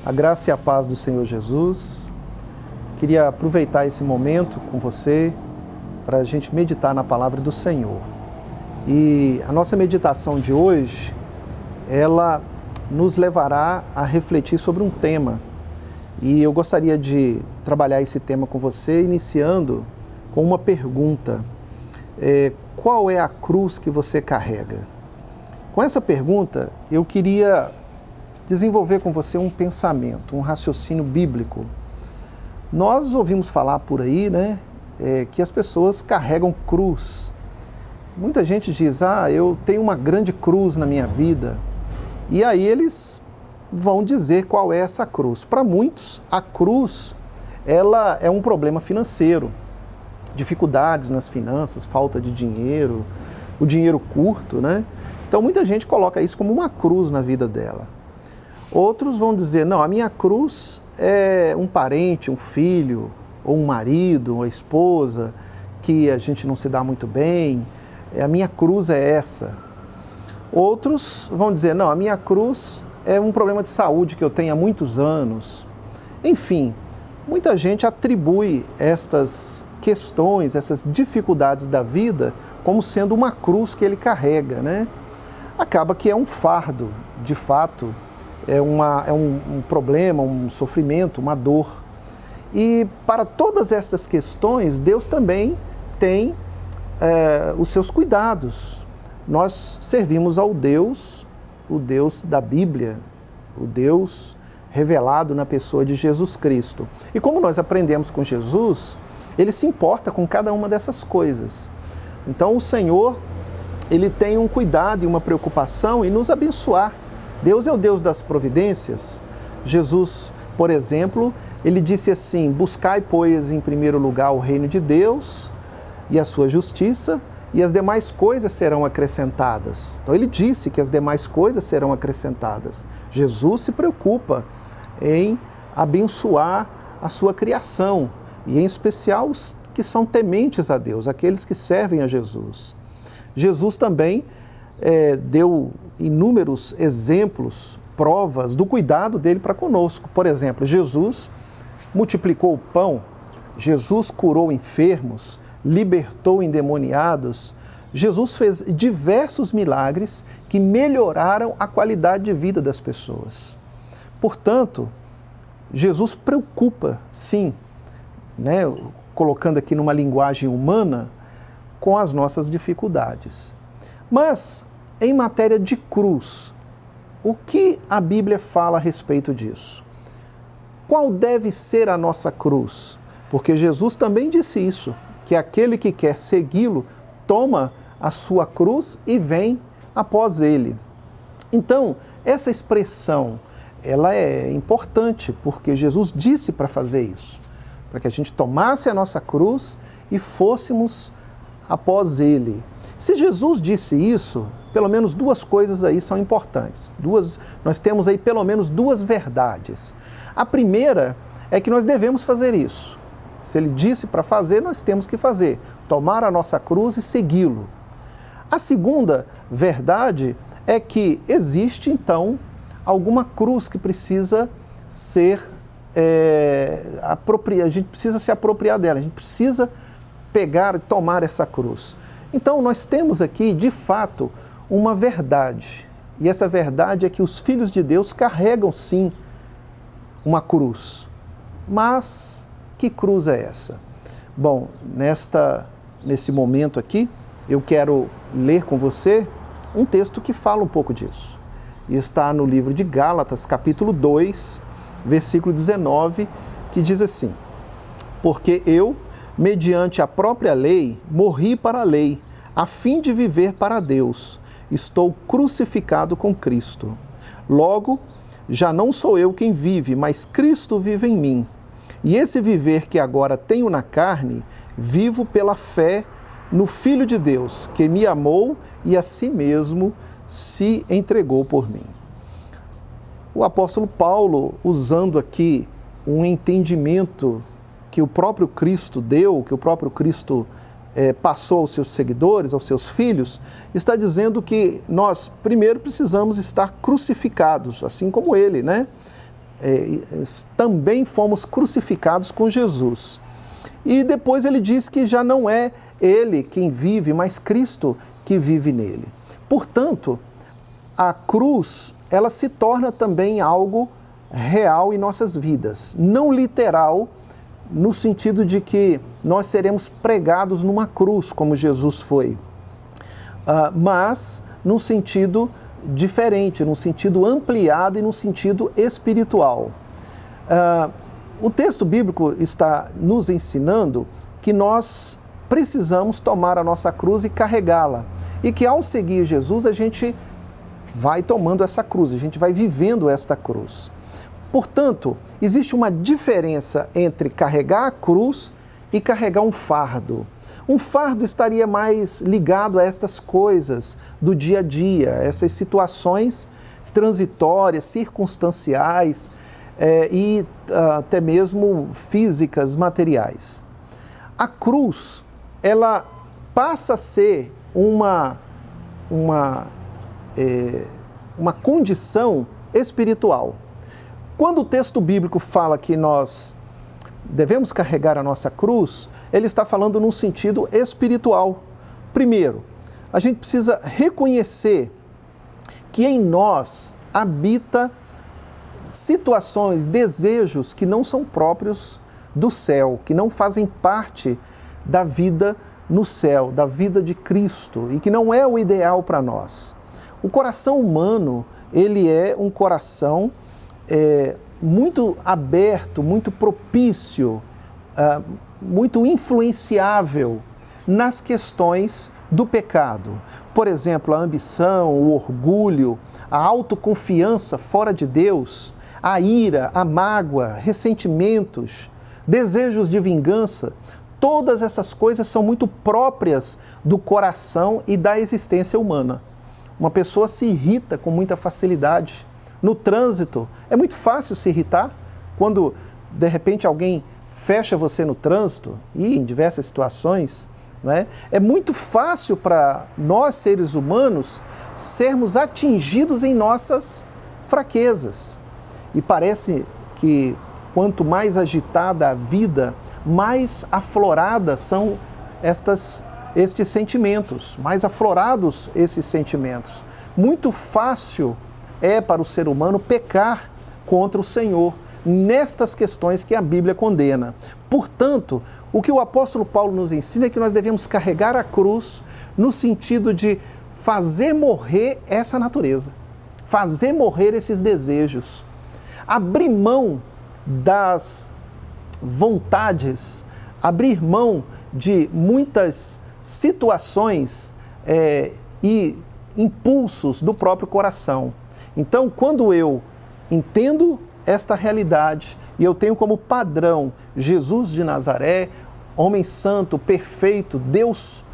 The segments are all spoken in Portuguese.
A graça e a paz do Senhor Jesus. Queria aproveitar esse momento com você para a gente meditar na palavra do Senhor. E a nossa meditação de hoje, ela nos levará a refletir sobre um tema. E eu gostaria de trabalhar esse tema com você, iniciando com uma pergunta. Qual é a cruz que você carrega? Com essa pergunta, eu queria desenvolver com você um pensamento, um raciocínio bíblico. Nós ouvimos falar por aí, que as pessoas carregam cruz. Muita gente diz, eu tenho uma grande cruz na minha vida. E aí eles vão dizer qual é essa cruz. Para muitos, a cruz, ela é um problema financeiro. Dificuldades nas finanças, falta de dinheiro, o dinheiro curto, Então muita gente coloca isso como uma cruz na vida dela. Outros vão dizer, não, a minha cruz é um parente, um filho, ou um marido, uma esposa, que a gente não se dá muito bem, a minha cruz é essa. Outros vão dizer, não, a minha cruz é um problema de saúde que eu tenho há muitos anos. Enfim, muita gente atribui estas questões, essas dificuldades da vida, como sendo uma cruz que ele carrega, Acaba que é um fardo, de fato, é um problema, um sofrimento, uma dor. E para todas essas questões, Deus também tem os seus cuidados. Nós servimos ao Deus, o Deus da Bíblia, o Deus revelado na pessoa de Jesus Cristo. E como nós aprendemos com Jesus, Ele se importa com cada uma dessas coisas. Então o Senhor, Ele tem um cuidado e uma preocupação em nos abençoar. Deus é o Deus das providências. Jesus, por exemplo, Ele disse assim, buscai, pois, em primeiro lugar o reino de Deus e a sua justiça, e as demais coisas serão acrescentadas. Então Ele disse que as demais coisas serão acrescentadas. Jesus se preocupa em abençoar a sua criação, e em especial os que são tementes a Deus, aqueles que servem a Jesus. Jesus também deu inúmeros exemplos, provas do cuidado dele para conosco. Por exemplo, Jesus multiplicou o pão, Jesus curou enfermos, libertou endemoniados, Jesus fez diversos milagres que melhoraram a qualidade de vida das pessoas. Portanto, Jesus preocupa, sim, colocando aqui numa linguagem humana, com as nossas dificuldades. Mas, em matéria de cruz, o que a Bíblia fala a respeito disso? Qual deve ser a nossa cruz? Porque Jesus também disse isso, que aquele que quer segui-lo, toma a sua cruz e vem após ele. Então, essa expressão, ela é importante, porque Jesus disse para fazer isso, para que a gente tomasse a nossa cruz e fôssemos após ele. Se Jesus disse isso, pelo menos duas coisas aí são importantes. Nós temos aí pelo menos duas verdades. A primeira é que nós devemos fazer isso. Se ele disse para fazer, nós temos que fazer. Tomar a nossa cruz e segui-lo. A segunda verdade é que existe, então, alguma cruz que precisa ser apropriada. A gente precisa se apropriar dela, a gente precisa pegar e tomar essa cruz. Então, nós temos aqui, de fato, uma verdade. E essa verdade é que os filhos de Deus carregam, sim, uma cruz. Mas que cruz é essa? Bom, nesse momento aqui, eu quero ler com você um texto que fala um pouco disso. E está no livro de Gálatas, capítulo 2, versículo 19, que diz assim: porque eu, mediante a própria lei, morri para a lei, a fim de viver para Deus. Estou crucificado com Cristo. Logo, já não sou eu quem vive, mas Cristo vive em mim. E esse viver que agora tenho na carne, vivo pela fé no Filho de Deus, que me amou e a si mesmo se entregou por mim. O apóstolo Paulo, usando aqui um entendimento que o próprio Cristo deu, que o próprio Cristo passou aos seus seguidores, aos seus filhos, está dizendo que nós, primeiro, precisamos estar crucificados, assim como ele, também fomos crucificados com Jesus. E depois ele diz que já não é ele quem vive, mas Cristo que vive nele. Portanto, a cruz, ela se torna também algo real em nossas vidas. Não literal, no sentido de que nós seremos pregados numa cruz, como Jesus foi, mas num sentido diferente, num sentido ampliado e num sentido espiritual. O texto bíblico está nos ensinando que nós precisamos tomar a nossa cruz e carregá-la. E que ao seguir Jesus, a gente vai tomando essa cruz, a gente vai vivendo esta cruz. Portanto, existe uma diferença entre carregar a cruz e carregar um fardo. Um fardo estaria mais ligado a estas coisas do dia a dia, essas situações transitórias, circunstanciais, e até mesmo físicas, materiais. A cruz, ela passa a ser uma condição espiritual. Quando o texto bíblico fala que nós devemos carregar a nossa cruz, ele está falando num sentido espiritual. Primeiro, a gente precisa reconhecer que em nós habita situações, desejos que não são próprios do céu, que não fazem parte da vida no céu, da vida de Cristo, e que não é o ideal para nós. O coração humano, ele é um coração muito aberto, muito propício, muito influenciável nas questões do pecado. Por exemplo, a ambição, o orgulho, a autoconfiança fora de Deus, a ira, a mágoa, ressentimentos, desejos de vingança, todas essas coisas são muito próprias do coração e da existência humana. Uma pessoa se irrita com muita facilidade. No trânsito, é muito fácil se irritar quando, de repente, alguém fecha você no trânsito e em diversas situações, né? É muito fácil para nós, seres humanos, sermos atingidos em nossas fraquezas. E parece que quanto mais agitada a vida, mais afloradas são estes sentimentos, mais aflorados esses sentimentos. Muito fácil é para o ser humano pecar contra o Senhor nestas questões que a Bíblia condena. Portanto, o que o apóstolo Paulo nos ensina é que nós devemos carregar a cruz no sentido de fazer morrer essa natureza, fazer morrer esses desejos, abrir mão das vontades, abrir mão de muitas situações e impulsos do próprio coração. Então, quando eu entendo esta realidade e eu tenho como padrão Jesus de Nazaré, homem santo, perfeito, Deus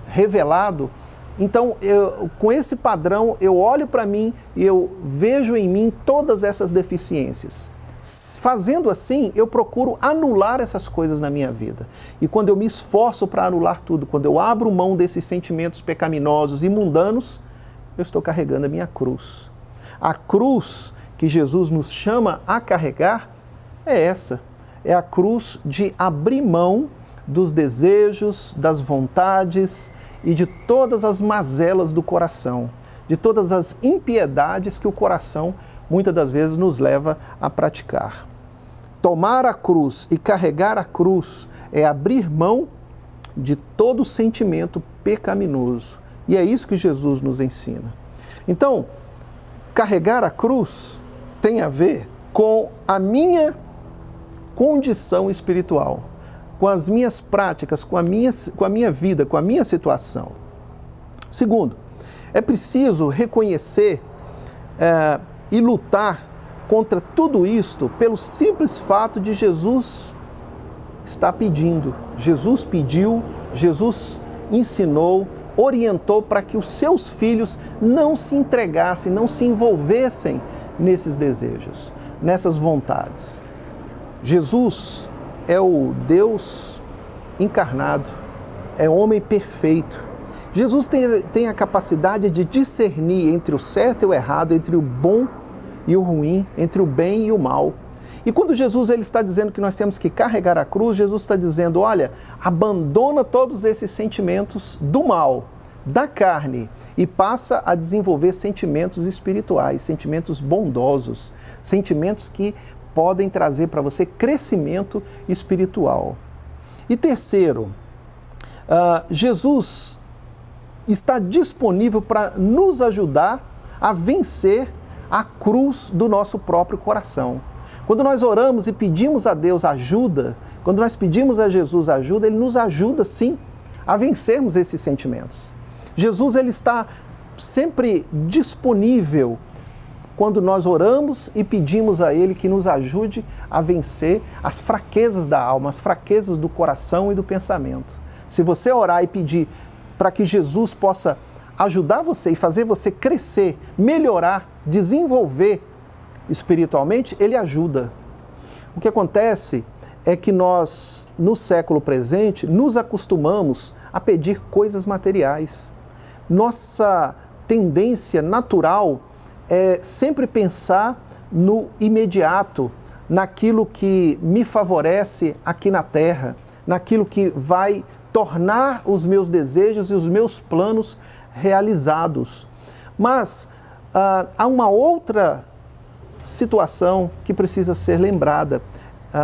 revelado, então com esse padrão eu olho para mim e eu vejo em mim todas essas deficiências. Fazendo assim, eu procuro anular essas coisas na minha vida. E quando eu me esforço para anular tudo, quando eu abro mão desses sentimentos pecaminosos e mundanos, eu estou carregando a minha cruz. A cruz que Jesus nos chama a carregar é essa. É a cruz de abrir mão dos desejos, das vontades e de todas as mazelas do coração, de todas as impiedades que o coração muitas das vezes nos leva a praticar. Tomar a cruz e carregar a cruz é abrir mão de todo sentimento pecaminoso. E é isso que Jesus nos ensina. Então, carregar a cruz tem a ver com a minha condição espiritual, com as minhas práticas, com a minha vida, com a minha situação. Segundo, é preciso reconhecer e lutar contra tudo isto pelo simples fato de Jesus estar pedindo. Jesus pediu, Jesus ensinou, orientou para que os seus filhos não se entregassem, não se envolvessem nesses desejos, nessas vontades. Jesus é o Deus encarnado, é homem perfeito. Jesus tem a capacidade de discernir entre o certo e o errado, entre o bom e o ruim, entre o bem e o mal. E quando Jesus ele está dizendo que nós temos que carregar a cruz, Jesus está dizendo, olha, abandona todos esses sentimentos do mal, da carne, e passa a desenvolver sentimentos espirituais, sentimentos bondosos, sentimentos que podem trazer para você crescimento espiritual. E terceiro, Jesus está disponível para nos ajudar a vencer a cruz do nosso próprio coração. Quando nós oramos e pedimos a Deus ajuda, quando nós pedimos a Jesus ajuda, Ele nos ajuda sim a vencermos esses sentimentos. Jesus ele está sempre disponível quando nós oramos e pedimos a Ele que nos ajude a vencer as fraquezas da alma, as fraquezas do coração e do pensamento. Se você orar e pedir para que Jesus possa ajudar você e fazer você crescer, melhorar, desenvolver espiritualmente, Ele ajuda. O que acontece é que nós, no século presente, nos acostumamos a pedir coisas materiais. Nossa tendência natural é sempre pensar no imediato, naquilo que me favorece aqui na terra, naquilo que vai tornar os meus desejos e os meus planos realizados. Mas há uma outra situação que precisa ser lembrada.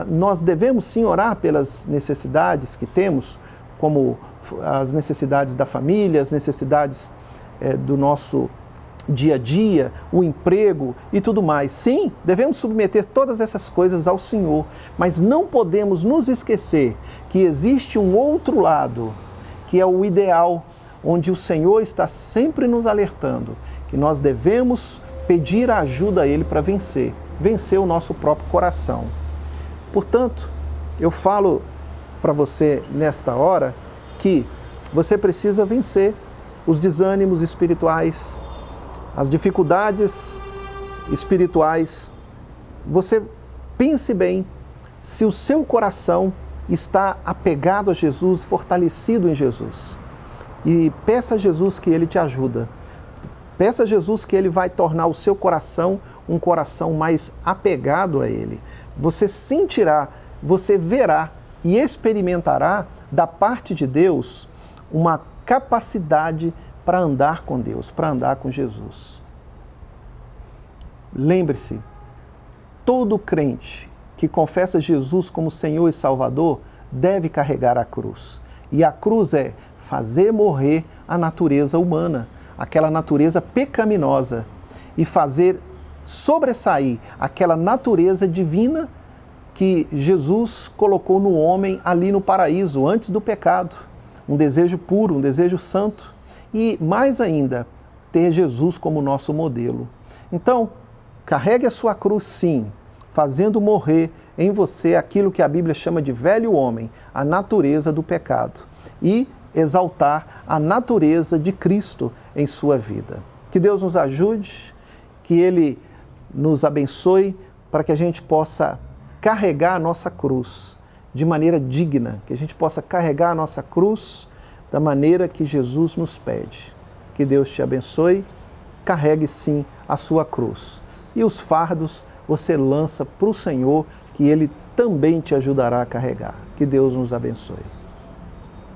Nós devemos sim orar pelas necessidades que temos, como as necessidades da família, as necessidades do nosso dia a dia, o emprego e tudo mais. Sim, devemos submeter todas essas coisas ao Senhor, mas não podemos nos esquecer que existe um outro lado, que é o ideal, onde o Senhor está sempre nos alertando, que nós devemos pedir a ajuda a Ele para vencer o nosso próprio coração. Portanto, eu falo para você nesta hora que você precisa vencer os desânimos espirituais, as dificuldades espirituais. Você pense bem, se o seu coração está apegado a Jesus, fortalecido em Jesus, e peça a Jesus que Ele te ajuda. Peça a Jesus que Ele vai tornar o seu coração um coração mais apegado a Ele. Você sentirá, você verá e experimentará da parte de Deus uma capacidade para andar com Deus, para andar com Jesus. Lembre-se, todo crente que confessa Jesus como Senhor e Salvador deve carregar a cruz. E a cruz é fazer morrer a natureza humana, aquela natureza pecaminosa, e fazer sobressair aquela natureza divina que Jesus colocou no homem ali no paraíso, antes do pecado. Um desejo puro, um desejo santo. E, mais ainda, ter Jesus como nosso modelo. Então, carregue a sua cruz, sim, fazendo morrer em você aquilo que a Bíblia chama de velho homem, a natureza do pecado, e exaltar a natureza de Cristo em sua vida. Que Deus nos ajude, que Ele nos abençoe para que a gente possa carregar a nossa cruz de maneira digna, que a gente possa carregar a nossa cruz da maneira que Jesus nos pede. Que Deus te abençoe, carregue sim a sua cruz. E os fardos você lança para o Senhor, que Ele também te ajudará a carregar. Que Deus nos abençoe.